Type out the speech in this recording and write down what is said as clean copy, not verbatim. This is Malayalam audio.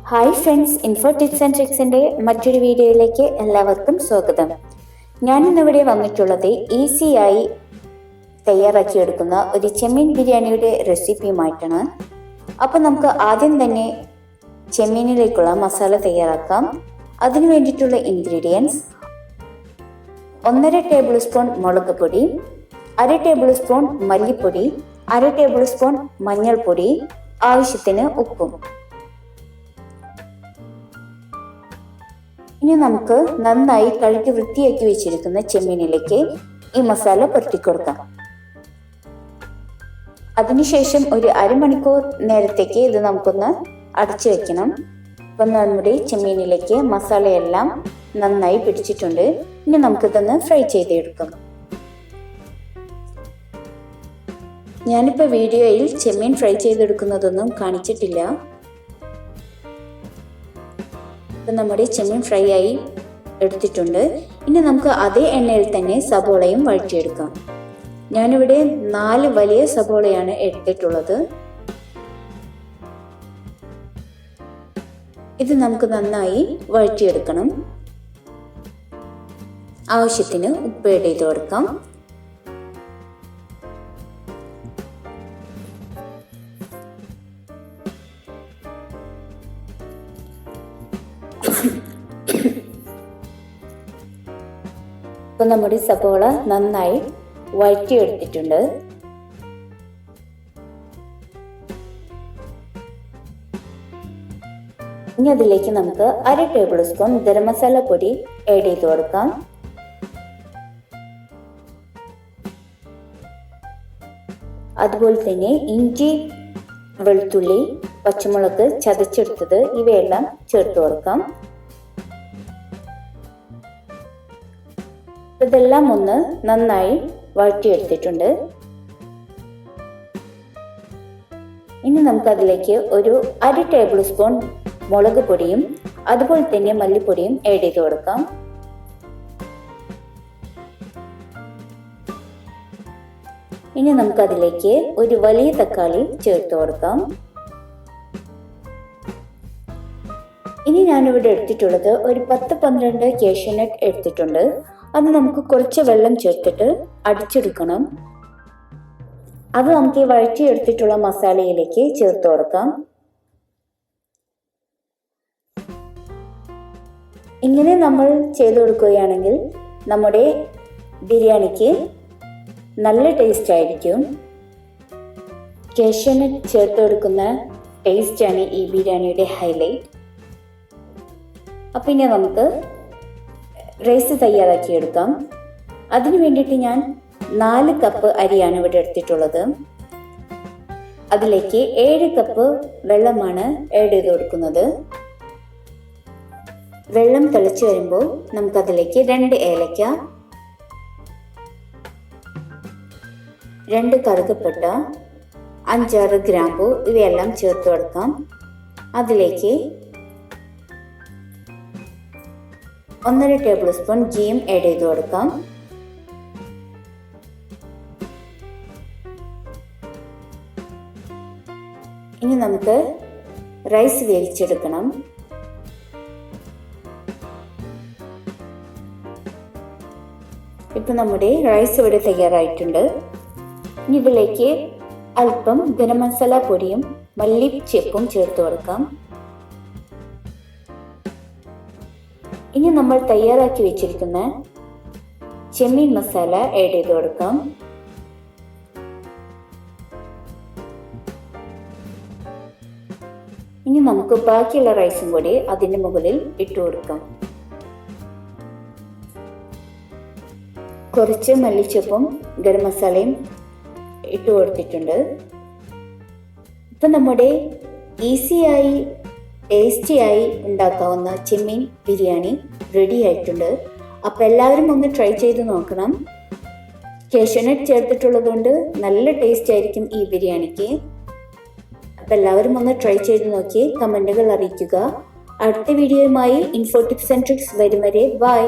Hi friends, info tips and ട്രിക്സിൻ്റെ മറ്റൊരു വീഡിയോയിലേക്ക് എല്ലാവർക്കും സ്വാഗതം. ഞാനിന്നിവിടെ വന്നിട്ടുള്ളത് ഈസിയായി തയ്യാറാക്കിയെടുക്കുന്ന ഒരു ചെമ്മീൻ ബിരിയാണിയുടെ റെസിപ്പിയുമായിട്ടാണ്. അപ്പോൾ നമുക്ക് ആദ്യം തന്നെ ചെമ്മീനിലേക്കുള്ള മസാല തയ്യാറാക്കാം. അതിനു വേണ്ടിയിട്ടുള്ള ഇൻഗ്രീഡിയൻസ്: 1.5 ടേബിൾ സ്പൂൺ മുളക് പൊടി, 1/2 ടേബിൾ സ്പൂൺ മല്ലിപ്പൊടി, 1/2 ടേബിൾ സ്പൂൺ മഞ്ഞൾപ്പൊടി, ആവശ്യത്തിന് ഉപ്പും. ഇനി നമുക്ക് നന്നായി കഴുകി വൃത്തിയാക്കി വെച്ചിരിക്കുന്ന ചെമ്മീനിലേക്ക് ഈ മസാല പുരട്ടിക്കൊടുക്കാം. അതിനുശേഷം ഒരു അരമണിക്കൂർ നേരത്തേക്ക് ഇത് നമുക്കൊന്ന് അടച്ചു വെക്കണം. അപ്പം നമ്മുടെ ചെമ്മീനിലേക്ക് മസാലയെല്ലാം നന്നായി പിടിച്ചിട്ടുണ്ട്. ഇനി നമുക്കിതൊന്ന് ഫ്രൈ ചെയ്തെടുക്കാം. ഞാനിപ്പോൾ വീഡിയോയിൽ ചെമ്മീൻ ഫ്രൈ ചെയ്തെടുക്കുന്നതൊന്നും കാണിച്ചിട്ടില്ല. ഇപ്പം നമ്മുടെ ചെമ്മീൻ ഫ്രൈ ആയി എടുത്തിട്ടുണ്ട്. ഇനി നമുക്ക് അതേ എണ്ണയിൽ തന്നെ സബോളയും വഴറ്റിയെടുക്കാം. ഞാനിവിടെ 4 വലിയ സബോളയാണ് എടുത്തിട്ടുള്ളത്. ഇത് നമുക്ക് നന്നായി വഴറ്റിയെടുക്കണം. ആവശ്യത്തിന് ഉപ്പ് ആഡ് ചെയ്ത് കൊടുക്കാം. ഇപ്പം നമ്മുടെ സബോള നന്നായി വഴറ്റിയെടുത്തിട്ടുണ്ട്. ഇനി അതിലേക്ക് നമുക്ക് 1/2 ടേബിൾ സ്പൂൺ ഗരം മസാല പൊടി ആഡ് ചെയ്ത് കൊടുക്കാം. അതുപോലെ തന്നെ ഇഞ്ചി, വെളുത്തുള്ളി, പച്ചമുളക് ചതച്ചെടുത്തത് ഇവയെല്ലാം ചേർത്ത് കൊടുക്കാം. ഇതെല്ലാം ഒന്ന് നന്നായി വഴറ്റിയെടുത്തിട്ടുണ്ട്. ഇനി നമുക്കതിലേക്ക് ഒരു 1/2 ടേബിൾ സ്പൂൺ മുളക് പൊടിയും അതുപോലെ തന്നെ മല്ലിപ്പൊടിയും ആഡ് ചെയ്ത് കൊടുക്കാം. ഇനി നമുക്കതിലേക്ക് ഒരു വലിയ തക്കാളി ചേർത്ത് കൊടുക്കാം. ഇനി ഞാനിവിടെ എടുത്തിട്ടുള്ളത് ഒരു 10-12 കാഷ്യൂനട്ട് എടുത്തിട്ടുണ്ട്. അത് നമുക്ക് കുറച്ച് വെള്ളം ചേർത്തിട്ട് അടിച്ചെടുക്കണം. അത് നമുക്ക് ഈ വഴറ്റിയെടുത്തിട്ടുള്ള മസാലയിലേക്ക് ചേർത്ത് കൊടുക്കാം. ഇങ്ങനെ നമ്മൾ ചെയ്തു കൊടുക്കുകയാണെങ്കിൽ നമ്മുടെ ബിരിയാണിക്ക് നല്ല ടേസ്റ്റ് ആയിരിക്കും. കാഷ്യൂനട്ട് ചേർത്ത് കൊടുക്കുന്ന ടേസ്റ്റാണ് ഈ ബിരിയാണിയുടെ ഹൈലൈറ്റ്. അപ്പം ഇനി നമുക്ക് റൈസ് തയ്യാറാക്കിയെടുക്കാം. അതിനു വേണ്ടിയിട്ട് ഞാൻ 4 കപ്പ് അരിയാണ് ഇവിടെ എടുത്തിട്ടുള്ളത്. അതിലേക്ക് 7 കപ്പ് വെള്ളമാണ് ആഡ് ചെയ്ത് കൊടുക്കുന്നത്. വെള്ളം തിളച്ച് വരുമ്പോൾ നമുക്കതിലേക്ക് 2 ഏലക്ക, 2 കറുകപ്പട്ട, 5-6 ഗ്രാമ്പു ഇവയെല്ലാം ചേർത്ത് കൊടുക്കാം. അതിലേക്ക് 1.5 ടേബിൾ സ്പൂൺ ഗീയും ആഡ് ചെയ്ത് കൊടുക്കാം. ഇനി നമുക്ക് റൈസ് വേവിച്ചെടുക്കണം. ഇപ്പം നമ്മുടെ റൈസ് ഇവിടെ തയ്യാറായിട്ടുണ്ട്. ഇനി ഇതിലേക്ക് അല്പം ഗരം മസാല പൊടിയും മല്ലിച്ചെപ്പും ചേർത്ത് കൊടുക്കാം. ഇനി നമ്മൾ തയ്യാറാക്കി വെച്ചിരിക്കുന്ന ചെമ്മീൻ മസാല ആഡ് ചെയ്ത് കൊടുക്കാം. ഇനി നമുക്ക് ബാക്കിയുള്ള റൈസും കൂടി അതിൻ്റെ മുകളിൽ ഇട്ട് കൊടുക്കാം. കുറച്ച് മല്ലിച്ചപ്പും ഗരം മസാലയും ഇട്ട് കൊടുത്തിട്ടുണ്ട്. ഇപ്പം നമ്മുടെ ഈസിയായി ടേസ്റ്റിയായി ഉണ്ടാക്കാവുന്ന ചെമ്മീൻ ബിരിയാണി റെഡി ആയിട്ടുണ്ട്. അപ്പോൾ എല്ലാവരും ഒന്ന് ട്രൈ ചെയ്ത് നോക്കണം. കാഷ്യൂനട്ട് ചേർത്തിട്ടുള്ളത് കൊണ്ട് നല്ല ടേസ്റ്റ് ആയിരിക്കും ഈ ബിരിയാണിക്ക്. അപ്പോൾ എല്ലാവരും ഒന്ന് ട്രൈ ചെയ്ത് നോക്കി കമൻറ്റുകൾ അറിയിക്കുക. അടുത്ത വീഡിയോയുമായി ഇൻഫോ ടിപ്സ് ആൻഡ് ട്രിക്സ് വരും വരെ ബൈ.